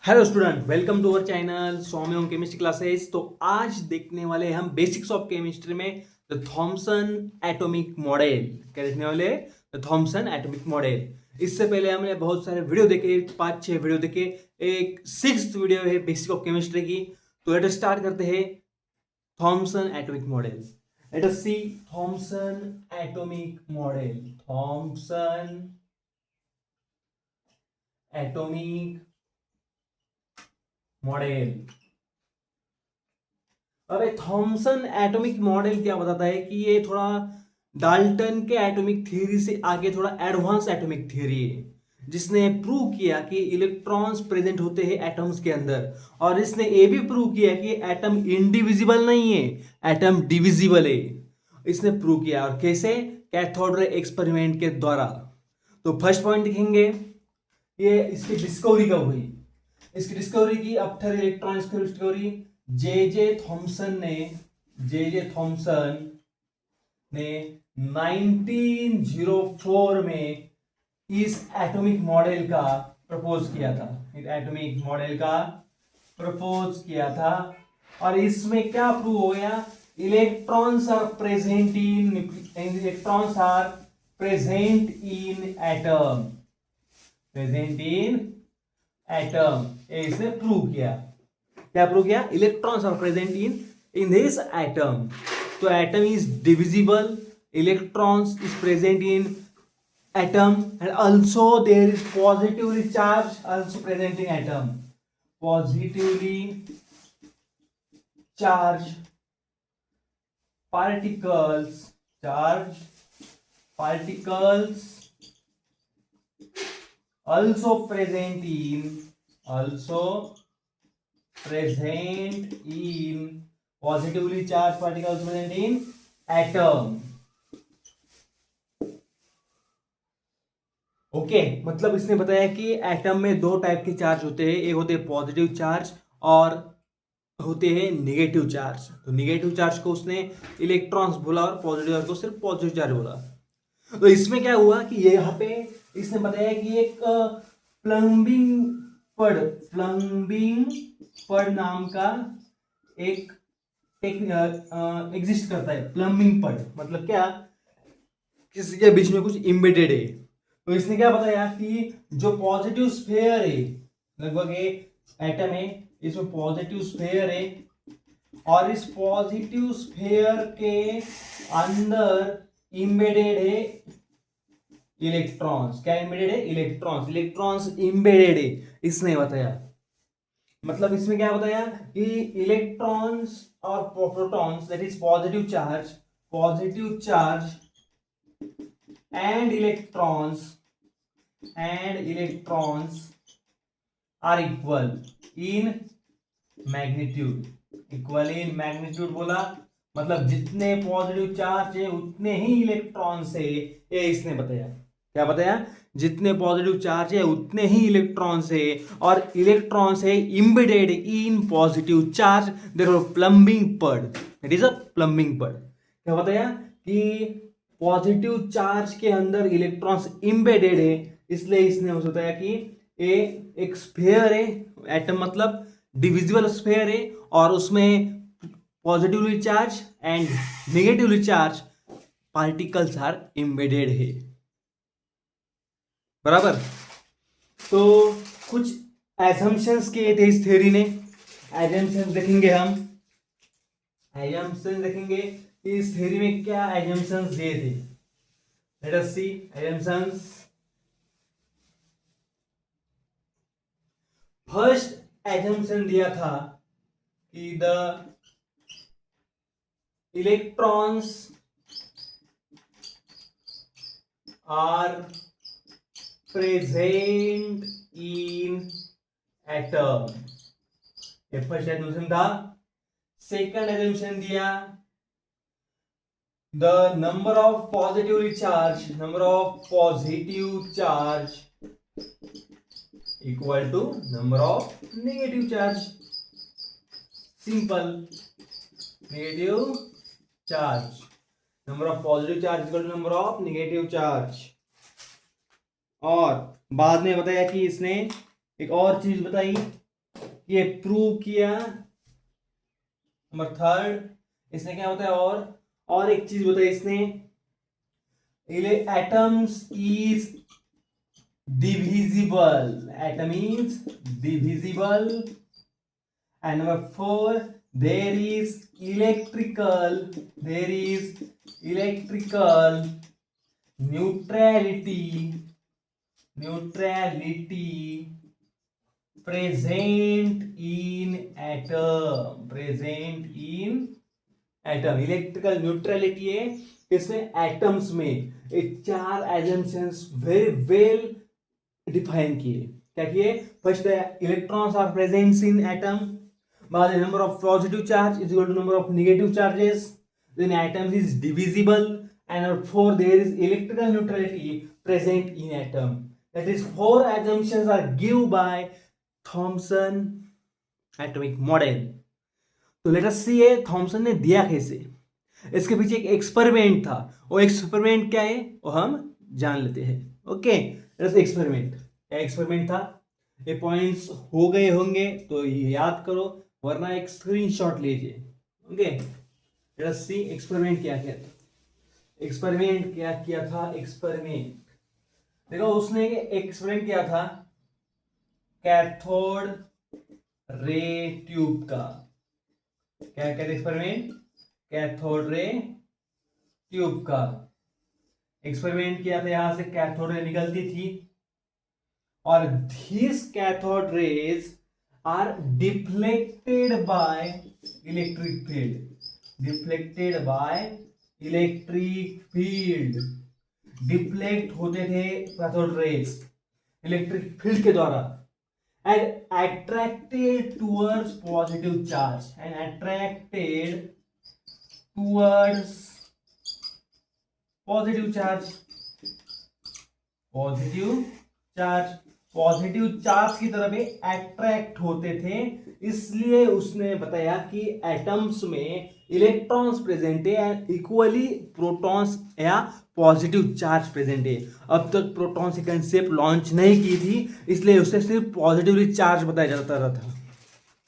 Hello student, welcome to our channel Swami Om chemistry classes. तो आज देखने वाले हम बेसिक्स ऑफ केमिस्ट्री में द थॉमसन एटॉमिक मॉडल। क्या देखने वाले? The Thomson atomic model. इससे पहले हमने बहुत सारे वीडियो देखे, 5-6 वीडियो देखे। एक 6th वीडियो है बेसिक ऑफ केमिस्ट्री की। तो लेट अस स्टार्ट करते हैं Thomson atomic model. Let us see Thomson atomic model. Thomson atomic model. अबे थॉमसन एटॉमिक मॉडल क्या बताता है कि ये थोड़ा डाल्टन के एटॉमिक थ्योरी से आगे थोड़ा एडवांस एटॉमिक थ्योरी है, जिसने प्रूव किया कि इलेक्ट्रॉन्स प्रेजेंट होते हैं एटम्स के अंदर। और इसने ये भी प्रूव किया कि एटम इंडिविजिबल नहीं है, एटम डिविजिबल है। इसने प्रूव किया। और कैसे? कैथोड रे एक्सपेरिमेंट के द्वारा। तो फर्स्ट पॉइंट देखेंगे, ये इसकी डिस्कवरी कब हुई। इसकी डिस्कवरी की अफ्टर इलेक्ट्रॉन डिस्कवरी जे जे थॉमसन ने 1904 में इस एटॉमिक मॉडल का प्रपोज किया था। इस एटॉमिक मॉडल का प्रपोज किया था। और इसमें क्या प्रूव हो गया? Electrons are present in atom. Present in atom, इसने प्रूव किया। क्या प्रूव किया? Electrons are present in this atom. तो atom is divisible, electrons is present in atom, and also there is positively charge also present in atom. Positively charged particles also present in positively charged particles present in atom. Okay मतलब इसने बताया कि atom में दो type के charge होते हैं। एक होते हैं पॉजिटिव चार्ज और होते हैं निगेटिव चार्ज। तो निगेटिव चार्ज को उसने इलेक्ट्रॉन्स बोला और पॉजिटिव चार्ज को सिर्फ पॉजिटिव चार्ज बोला। तो इसमें क्या हुआ कि ये यहाँ पे इसने बताया कि एक प्लम्बिंग पड नाम का एक एग्जिस्ट करता है। प्लम्बिंग पड मतलब क्या? किसी के बीच में कुछ इम्बेडेड है। तो इसने क्या बताया कि जो पॉजिटिव स्फेयर है, लगभग एक एटम है, इसमें पॉजिटिव स्फेयर है और इस पॉजिटिव स्फेयर के अंदर इम्बेडेड है इलेक्ट्रॉन्स। क्या इम्बेडेड है? इलेक्ट्रॉन्स इम्बेडेड है, इसने बताया। मतलब इसमें क्या बताया कि इलेक्ट्रॉन्स और protons, that is positive charge and electrons are equal in magnitude बोला। मतलब जितने पॉजिटिव चार्ज है उतने ही इलेक्ट्रॉन्स है, ये इसने बताया। क्या बताया? जितने पॉजिटिव चार्ज है उतने ही इलेक्ट्रॉन्स है और इलेक्ट्रॉन्स है embedded in positive charge, therefore plumbing per, it is a plumbing per. क्या बताया कि पॉजिटिव चार्ज के अंदर इलेक्ट्रॉन्स इम्बेडेड है, इसलिए इसने बताया कि ए एक स्फेयर है, एटम मतलब डिविजिबल स्फेयर है और उसमें positively charge and negatively charge particles are embedded है। बराबर। तो कुछ एजम्पशंस किए थे इस थ्योरी ने। एजम्पशंस देखेंगे हम। एजम्पशंस देखेंगे कि इस थ्योरी में क्या एजम्पशंस दिए थे। Let us see assumptions. First assumption दिया था कि the electrons are present in atom. ये फर्स्ट एजम्पशन था। सेकंड एजम्पशन दिया the number of positive charge equal to number of negative charge. Simple. Negative charge, number of positive charge equal to number of negative charge. और बाद में बताया कि इसने एक और चीज बताई ये प्रूव किया। नंबर थर्ड, इसने क्या होता है और एक चीज बताई इसने, atoms is divisible, atom is divisible. And number four, there is electrical neutrality present in atom electrical neutrality है इसमें एटम्स में। ये चार एजम्पशंस वेरी वेल डिफाइन किए। क्या किए? First electrons are presents in atom, बाद number of positive charge is equal to number of negative charges, then atoms is divisible, and four there is electrical neutrality present in atom. That is four assumptions are give by Thomson atomic model. तो let us see ये Thomson ने दिया कैसे। इसके पीछे एक experiment था, वो एक्सपेरिमेंट क्या है वो हम जान लेते हैं। ओके, एक्सपेरिमेंट क्या एक्सपेरिमेंट था, ये पॉइंट्स हो गए होंगे तो ये याद करो, वरना एक स्क्रीनशॉट लीजिए। Okay, let us see experiment क्या किया था। एक्सपेरिमेंट क्या किया था? एक्सपेरिमेंट देखो, उसने एक्सपेरिमेंट किया था कैथोड रे ट्यूब का। क्या कहते एक्सपेरिमेंट? कैथोड रे ट्यूब का एक्सपेरिमेंट किया था। यहां से कैथोड रे निकलती थी और these cathode rays are deflected by electric field, deflect होते थे कैथोड रेज इलेक्ट्रिक फील्ड के द्वारा, and attracted towards positive charge, positive charge की तरफ अट्रैक्ट होते थे। इसलिए उसने बताया कि एटम्स में इलेक्ट्रॉन्स प्रेजेंट है एंड इक्वली प्रोटॉन्स या पॉजिटिव चार्ज प्रेजेंट है। अब तक प्रोटॉन की कंसेप्ट लॉन्च नहीं की थी, इसलिए उसे सिर्फ पॉजिटिवली चार्ज बताया जाता रहा था।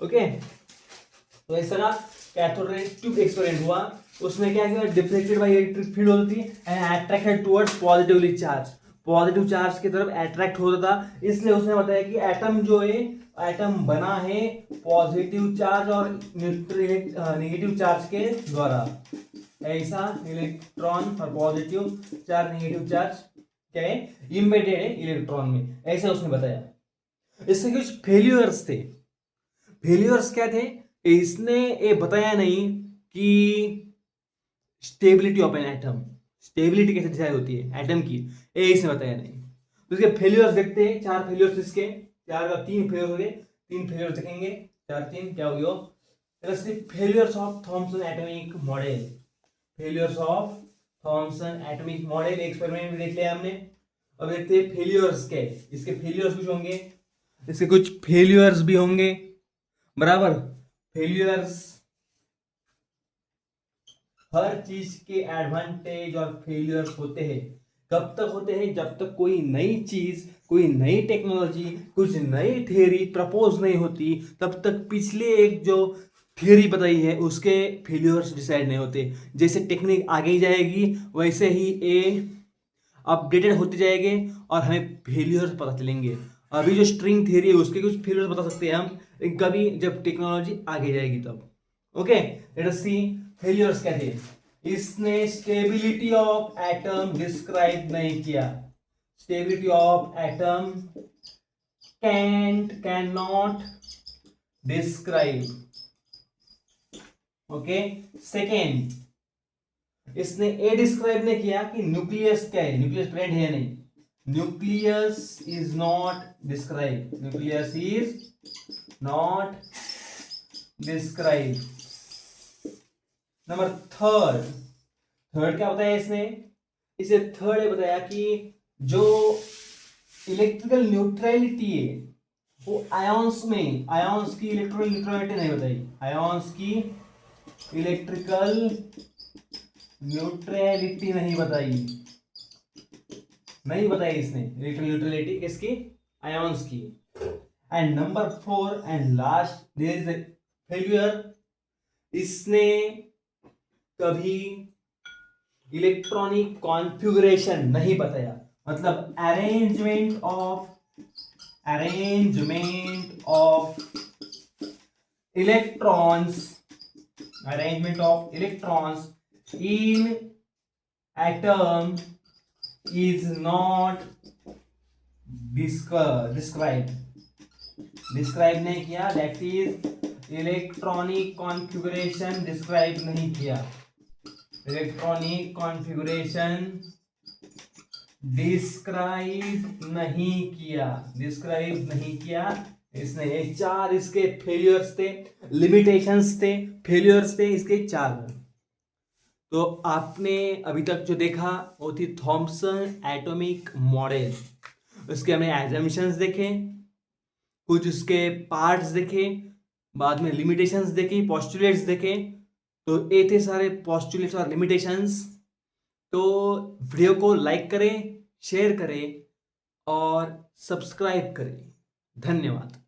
ओके, तो इस तरह कैथोड रे ट्यूब एक्सपेरिमेंट हुआ। उसमें क्या किया? डिफ्लेक्टेड बाय इलेक्ट्रिक फील्ड होती है and attracted towards positively charge, positive charge की तरफ अट्रैक्ट होता था। इसलिए उसने बताया कि एटम जो है, एटम बना है पॉजिटिव चार्ज और नेगेटिव चार्ज के द्वारा। ऐसा इलेक्ट्रॉन और पॉजिटिव चार्ज नेगेटिव चार्ज क्या है? इम्बेडेड है इलेक्ट्रॉन में, ऐसा उसने बताया। इससे कुछ फेल्यूअर्स थे। फेल्यूअर्स क्या थे? इसने ये बताया नहीं कि stability of an atom, stability कैसे डिसाइड होती है एटम की, ये इसने बताया नहीं। तो इसके फेल्यूअर्स देखते हैं, चार फेल्यूअर्स इसके, चार का तीन फेल्यूअर हो गए, तीन फेल्यूअर देखेंगे, चार तीन क्या हो गया? Failures of Thomson atomic model, failures of Thomson atomic model experiment में देख लिया हमने। अब देखते हैं फेल्यूअर्स क्या है। इसके फेल्यूअर्स कुछ होंगे, इसके कुछ फेल्यूअर्स भी होंगे, बराबर। फेल्यूअर्स, हर चीज के एडवांटेज और फेल्यूअर्स होते हैं। कब तक होते हैं? जब तक कोई नई चीज, कोई नई टेक्नोलॉजी, कुछ नई थियरी प्रपोज नहीं होती, तब तक पिछले एक जो थियरी बताई है उसके फेल्यूअर्स डिसाइड नहीं होते। जैसे टेक्निक आगे जाएगी वैसे ही ये अपडेटेड होते जाएंगे और हमें फेल्यूअर्स पता चलेंगे। अभी जो स्ट्रिंग थियरी है उसके कुछ फेल्यूअर्स बता सकते हैं हम कभी जब टेक्नोलॉजी आगे जाएगी तब। ओके, लेट अस सी फेल्यूअर्स क्या थे। इसने स्टेबिलिटी ऑफ एटम डिस्क्राइब नहीं किया। Stability of atom can not describe. Okay, second, इसने ए डिस्क्राइब नहीं किया कि न्यूक्लियस क्या है, न्यूक्लियस प्रेजेंट है या नहीं। Nucleus is not describe, nucleus is not describe. Number third, third क्या बताया इसने? इसे थर्ड ये बताया कि जो इलेक्ट्रिकल न्यूट्रलिटी है वो आयंस में, आयंस की इलेक्ट्रिकल न्यूट्रलिटी नहीं बताई, आयंस की इलेक्ट्रिकल न्यूट्रलिटी नहीं बताई, नहीं बताई इसने इलेक्ट्रिकल न्यूट्रलिटी किसकी? आयंस की। And number 4 and last, there is a failure, इसने कभी इलेक्ट्रॉनिक कॉन्फ़िगरेशन नहीं बताया, मतलब arrangement of electrons in atom is not described नहीं किया, that is electronic configuration describe नहीं किया, इलेक्ट्रॉनिक कॉन्फ़िगरेशन डिस्क्राइब नहीं किया इसने। ये 4 इसके फेलियर्स थे, लिमिटेशंस थे, फेलियर्स थे इसके 4। तो आपने अभी तक जो देखा वो थी थॉमसन एटॉमिक मॉडल, उसके हमने एजम्पशंस देखे, कुछ उसके पार्ट्स देखे, बाद में लिमिटेशंस देखी, पोस्टुलेट्स देखे। तो ये थे सारे पोस्टुलेट्स और लिमिटेशंस। तो वीडियो को लाइक करें, शेयर करें और सब्सक्राइब करें। धन्यवाद।